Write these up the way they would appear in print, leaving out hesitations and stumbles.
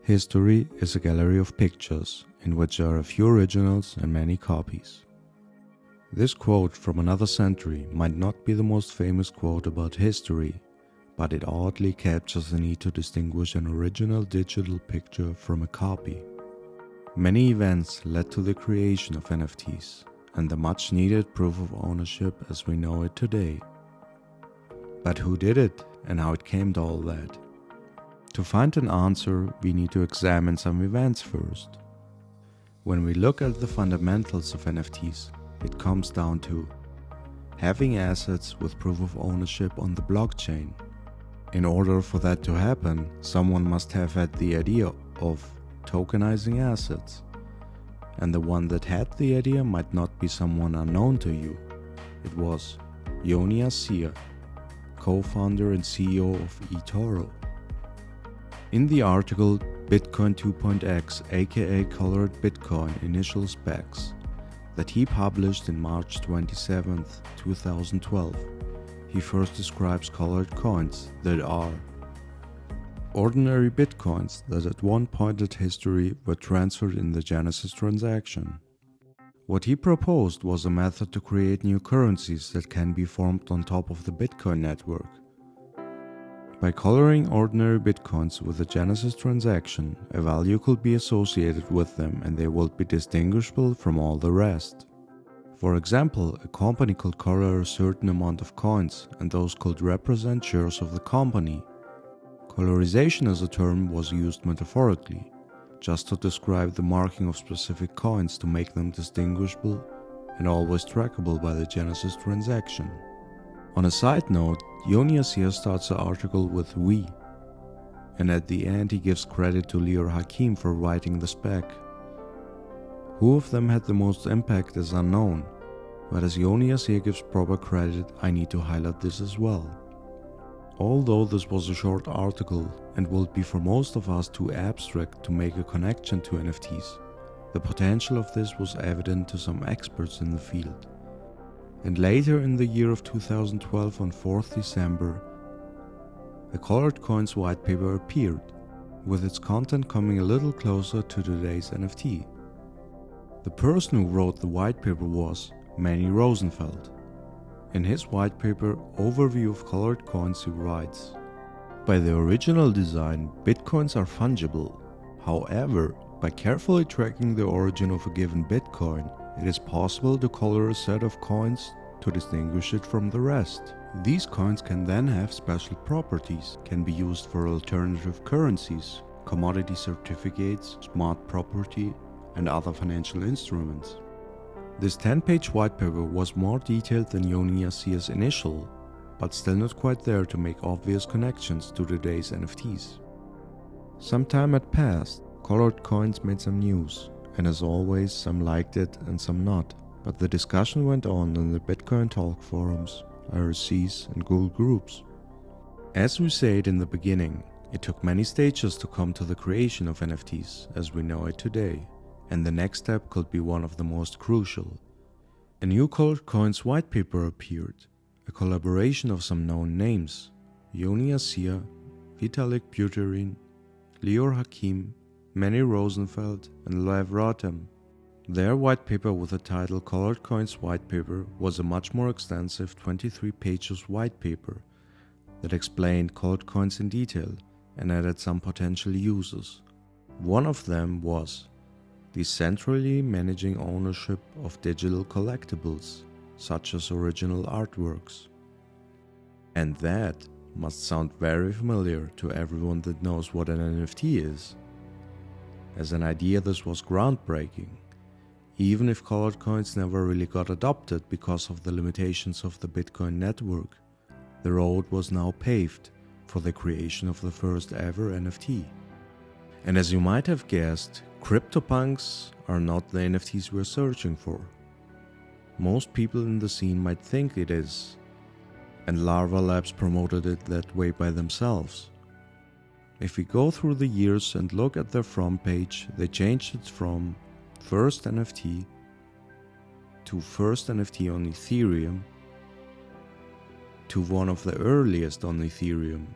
History is a gallery of pictures in which there are a few originals and many copies. This quote from another century might not be the most famous quote about history, but it oddly captures the need to distinguish an original digital picture from a copy. Many events led to the creation of NFTs and the much needed proof of ownership as we know it today. But who did it and how it came to all that? To find an answer, we need to examine some events first. When we look at the fundamentals of NFTs, it comes down to having assets with proof of ownership on the blockchain. In order for that to happen, someone must have had the idea of tokenizing assets. And the one that had the idea might not be someone unknown to you. It was Yoni Assia, co-founder and CEO of eToro. In the article Bitcoin 2.x aka Colored Bitcoin Initial Specs that he published in March 27, 2012, he first describes colored coins that are ordinary bitcoins that at one point in history were transferred in the Genesis transaction. What he proposed was a method to create new currencies that can be formed on top of the Bitcoin network. By coloring ordinary bitcoins with a Genesis transaction, a value could be associated with them and they would be distinguishable from all the rest. For example, a company could color a certain amount of coins and those could represent shares of the company. Colorization as a term was used metaphorically, just to describe the marking of specific coins to make them distinguishable and always trackable by the Genesis transaction. On a side note, Yoni Assia starts the article with "we", and at the end he gives credit to Lior Hakim for writing the spec. Who of them had the most impact is unknown, but as Yoni Assia gives proper credit, I need to highlight this as well. Although this was a short article and will be for most of us too abstract to make a connection to NFTs, the potential of this was evident to some experts in the field. And later in the year of 2012 on 4th December, a Colored Coins white paper appeared, with its content coming a little closer to today's NFT. The person who wrote the white paper was Manny Rosenfeld. In his white paper, Overview of Colored Coins, he writes, "By the original design, bitcoins are fungible. However, by carefully tracking the origin of a given bitcoin, it is possible to color a set of coins to distinguish it from the rest. These coins can then have special properties, can be used for alternative currencies, commodity certificates, smart property, and other financial instruments." This 10-page white paper was more detailed than Yoni Assia's initial, but still not quite there to make obvious connections to today's NFTs. Some time had passed, Colored Coins made some news, and as always, some liked it and some not. But the discussion went on in the Bitcoin Talk forums, IRCs, and Google groups. As we said in the beginning, it took many stages to come to the creation of NFTs as we know it today, and the next step could be one of the most crucial. A new Colored Coins white paper appeared, a collaboration of some known names: Yoni Assia, Vitalik Buterin, Lior Hakim, Manny Rosenfeld, and Lev Rotem. Their white paper with the title Colored Coins White Paper was a much more extensive 23 pages white paper that explained colored coins in detail and added some potential uses. One of them was decentrally managing ownership of digital collectibles, such as original artworks. And that must sound very familiar to everyone that knows what an NFT is. As an idea, this was groundbreaking, even if colored coins never really got adopted because of the limitations of the Bitcoin network. The road was now paved for the creation of the first ever NFT. And as you might have guessed, CryptoPunks are not the NFTs we're searching for. Most people in the scene might think it is, and Larva Labs promoted it that way by themselves. If we go through the years and look at their front page, they changed it from FIRST NFT to FIRST NFT on Ethereum to one of the earliest on Ethereum.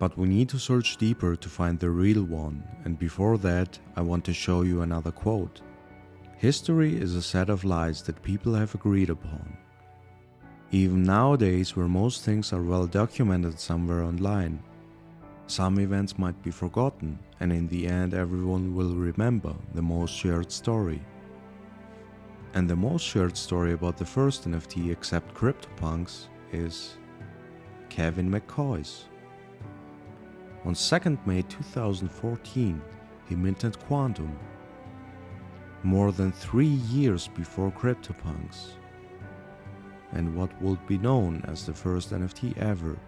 But we need to search deeper to find the real one, and before that, I want to show you another quote. History is a set of lies that people have agreed upon. Even nowadays, where most things are well documented somewhere online, some events might be forgotten, and in the end everyone will remember the most shared story. And the most shared story about the first NFT except CryptoPunks is Kevin McCoy's. On 2nd May 2014, he minted Quantum, more than 3 years before CryptoPunks, and what would be known as the first NFT ever,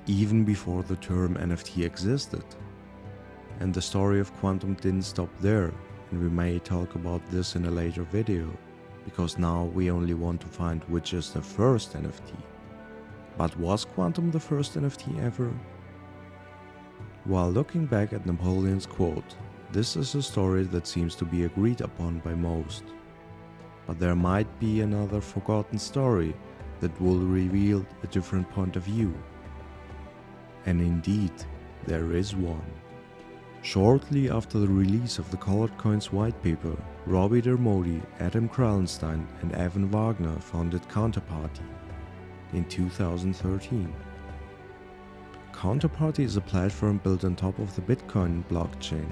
even before the term NFT existed. And the story of Quantum didn't stop there, and we may talk about this in a later video, because now we only want to find which is the first NFT. But was Quantum the first NFT ever? While looking back at Napoleon's quote, this is a story that seems to be agreed upon by most. But there might be another forgotten story that will reveal a different point of view. And indeed, there is one. Shortly after the release of the Colored Coins white paper, Robbie Dermody, Adam Krallenstein and Evan Wagner founded Counterparty in 2013. Counterparty is a platform built on top of the Bitcoin blockchain,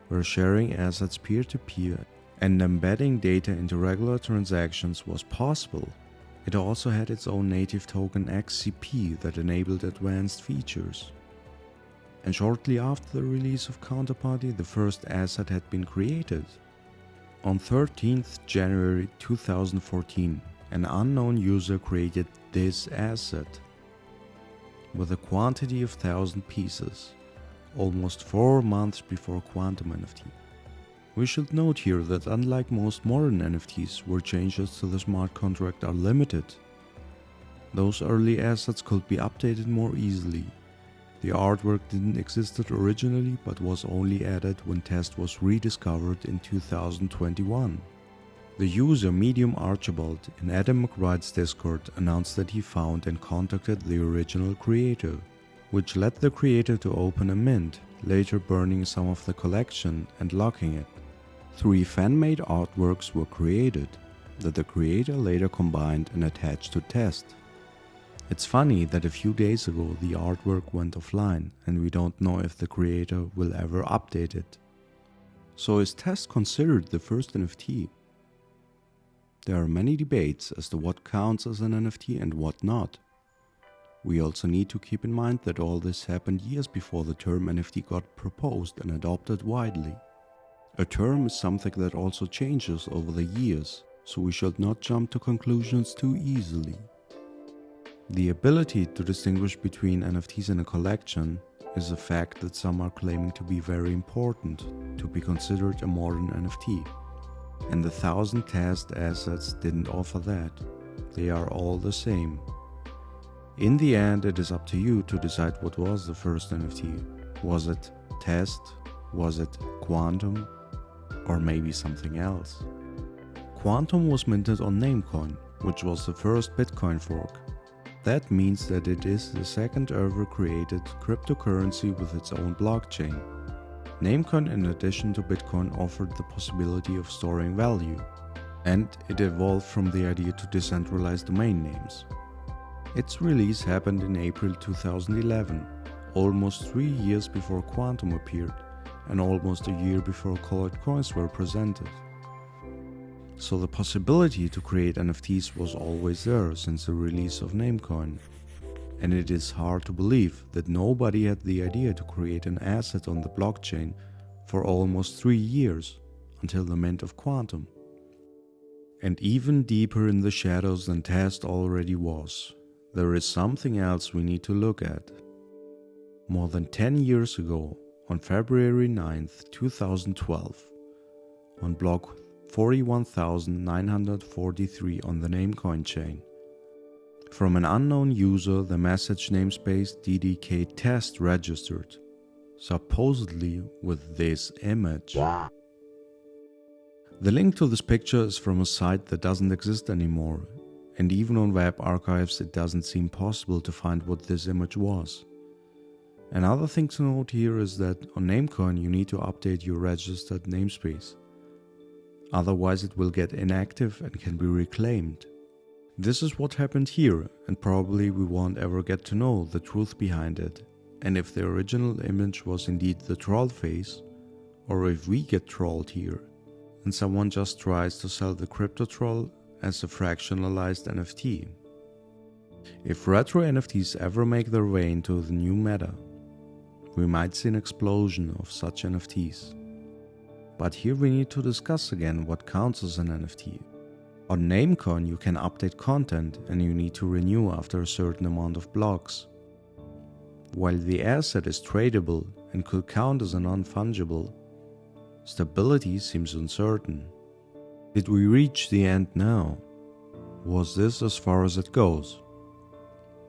where sharing assets peer-to-peer and embedding data into regular transactions was possible. It also had its own native token XCP that enabled advanced features. And shortly after the release of Counterparty, the first asset had been created. On 13th January 2014, an unknown user created this asset with a quantity of 1,000 pieces, almost 4 months before Quantum NFT. We should note here that unlike most modern NFTs where changes to the smart contract are limited, those early assets could be updated more easily. The artwork didn't exist originally but was only added when Test was rediscovered in 2021. The user Medium Archibald in Adam McBride's Discord announced that he found and contacted the original creator, which led the creator to open a mint, later burning some of the collection and locking it. 3 fan-made artworks were created, that the creator later combined and attached to Test. It's funny that a few days ago the artwork went offline and we don't know if the creator will ever update it. So is Test considered the first NFT? There are many debates as to what counts as an NFT and what not. We also need to keep in mind that all this happened years before the term NFT got proposed and adopted widely. A term is something that also changes over the years, so we should not jump to conclusions too easily. The ability to distinguish between NFTs in a collection is a fact that some are claiming to be very important to be considered a modern NFT. And the 1,000 test assets didn't offer that. They are all the same. In the end, it is up to you to decide what was the first NFT. Was it Test? Was it Quantum? Or maybe something else? Quantum was minted on Namecoin, which was the first Bitcoin fork. That means that it is the second ever created cryptocurrency with its own blockchain. Namecoin, in addition to Bitcoin, offered the possibility of storing value, and it evolved from the idea to decentralize domain names. Its release happened in April 2011, almost 3 years before Quantum appeared, and almost a year before Colored Coins were presented. So the possibility to create NFTs was always there since the release of Namecoin. And it is hard to believe that nobody had the idea to create an asset on the blockchain for almost 3 years, until the mint of Quantum. And even deeper in the shadows than Test already was, there is something else we need to look at. More than 10 years ago, on February 9th, 2012, on block 41,943 on the Namecoin chain, from an unknown user, the message namespace DDK Test registered, supposedly with this image. The link to this picture is from a site that doesn't exist anymore, and even on web archives it doesn't seem possible to find what this image was. Another thing to note here is that on Namecoin you need to update your registered namespace. Otherwise it will get inactive and can be reclaimed. This is what happened here, and probably we won't ever get to know the truth behind it, and if the original image was indeed the troll face, or if we get trolled here, and someone just tries to sell the crypto troll as a fractionalized NFT. If retro NFTs ever make their way into the new meta, we might see an explosion of such NFTs. But here we need to discuss again what counts as an NFT. On Namecoin you can update content and you need to renew after a certain amount of blocks. While the asset is tradable and could count as a non-fungible, stability seems uncertain. Did we reach the end now? Was this as far as it goes?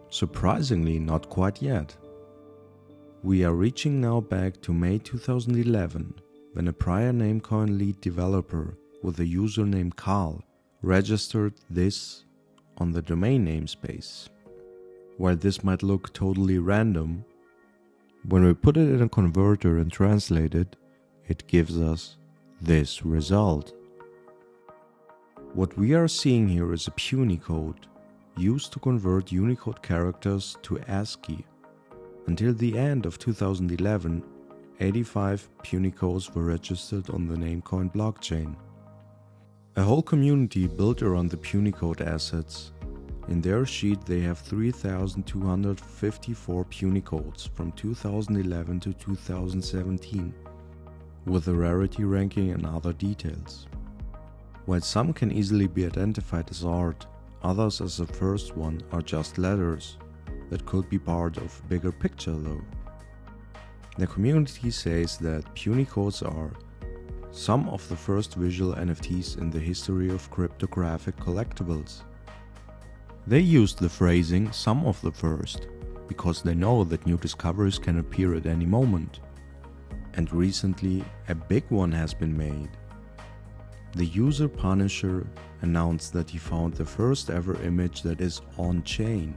Surprisingly, not quite yet. We are reaching now back to May 2011, when a prior Namecoin lead developer with the username Carl registered this on the domain namespace. While this might look totally random, when we put it in a converter and translate it, it gives us this result. What we are seeing here is a punycode used to convert Unicode characters to ASCII. Until the end of 2011, 85 punycodes were registered on the Namecoin blockchain. A whole community built around the punycode assets. In their sheet they have 3,254 punycodes from 2011 to 2017, with a rarity ranking and other details. While some can easily be identified as art, others as the first one are just letters that could be part of a bigger picture though. The community says that punycodes are some of the first visual NFTs in the history of cryptographic collectibles. They used the phrasing "some of the first" because they know that new discoveries can appear at any moment. And recently a big one has been made. The user Punisher announced that he found the first ever image that is on-chain.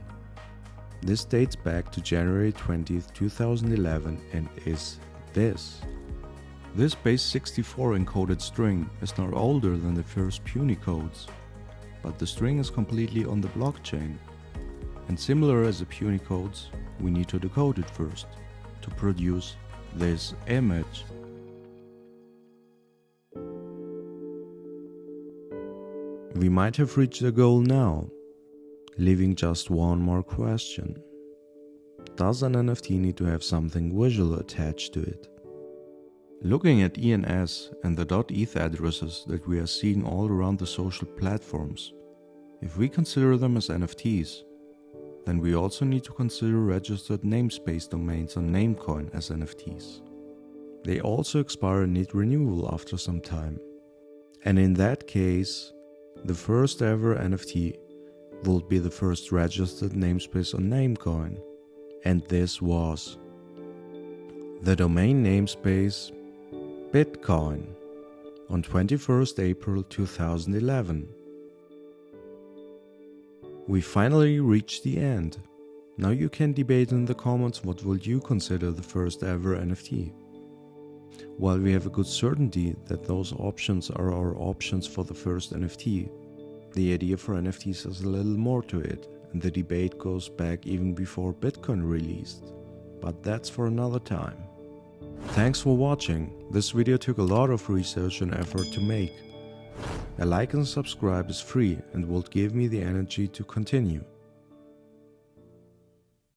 This dates back to January 20th, 2011 and is this. This base 64 encoded string is not older than the first punycodes, but the string is completely on the blockchain. And similar as the punycodes, we need to decode it first to produce this image. We might have reached the goal now, leaving just one more question. Does an NFT need to have something visual attached to it? Looking at ENS and the .eth addresses that we are seeing all around the social platforms, if we consider them as NFTs, then we also need to consider registered namespace domains on Namecoin as NFTs. They also expire and need renewal after some time. And in that case, the first ever NFT will be the first registered namespace on Namecoin, and this was the domain namespace Bitcoin on 21st April 2011. We finally reached the end. Now you can debate in the comments what will you consider the first ever NFT. While we have a good certainty that those options are our options for the first NFT, the idea for NFTs has a little more to it, and the debate goes back even before Bitcoin released. But that's for another time. Thanks for watching. This video took a lot of research and effort to make. A like and subscribe is free and will give me the energy to continue.